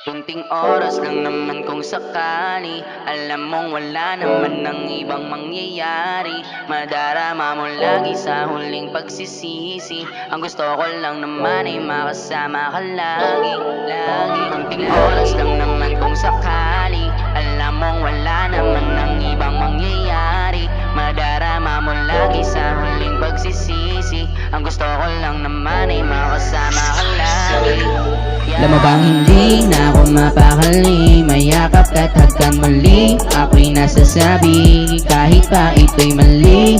Kunting oras lang naman kung sakali. Alam mong wala naman ng ibang mangyayari. Madarama mo lagi sa huling pagsisisi. Ang gusto ko lang naman ay makasama ka lagi, lagi. Kunting oras lang naman kung sakali. Alam mong wala naman ng ibang mangyayari. Madarama mo lagi sa huling pagsisisi. Ang gusto ko lang naman ay makasama ka lagi. Alam mo bang hindi na ako mapakali? Mayakap ka't hagkan muli. Ako'y nasasabi kahit pa ito'y mali.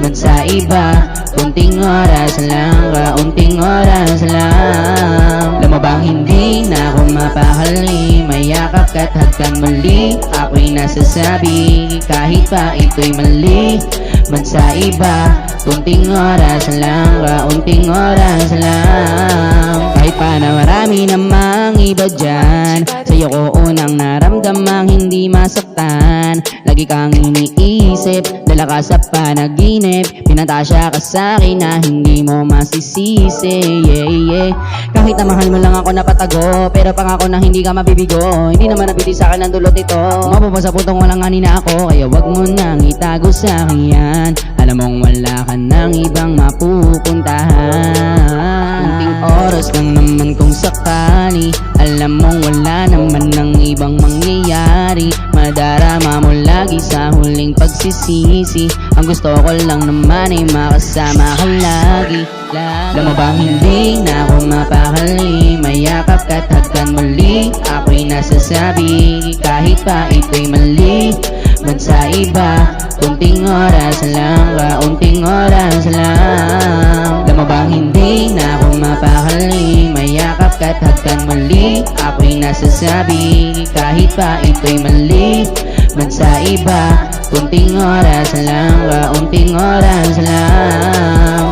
Man sa iba, kunting oras lang, kaunting oras lang. Alam mo bang hindi na ako mapakali? Mayakap ka't hagkan muli. Ako'y nasasabi kahit pa ito'y mali. Man sa iba, kunting oras lang, kaunting oras lang. Kahit pa na marami namang iba dyan, sa'yo ko unang naramdamang hindi masaktan. Lagi kang iniisip, dala ka sa panaginip. Pinatasya ka sa'kin na hindi mo masisisi, yeah, yeah. Kahit na mahal mo lang ako napatago, pero pangako na hindi ka mabibigo. Hindi naman napiti sa'kin ang dulot ito. Umababa sa puntong walang ani na ako, kaya wag mo nang itago sa'kin yan. Alam mong wala ka ng ibang mapupuntahan. Kunting oras lang naman kung sakali. Alam mong wala naman ng ibang mangyayari. Madarama mo lagi sa huling pagsisisi. Ang gusto ko lang naman ay makasama ka lagi, lagi. Alam mo bang hindi na ako mapakali? Mayakap ka't hagkan muli. Ako'y nasasabi kahit pa ito'y mali. Man sa iba, kunting oras lang, kaunting oras lang. Alam mo bang hindi na ako mapakali? Mayakap ka't hagkan muli. Ako'y nasasabi kahit pa ito'y mali. Man sa iba, kunting oras lang, kaunting oras lang.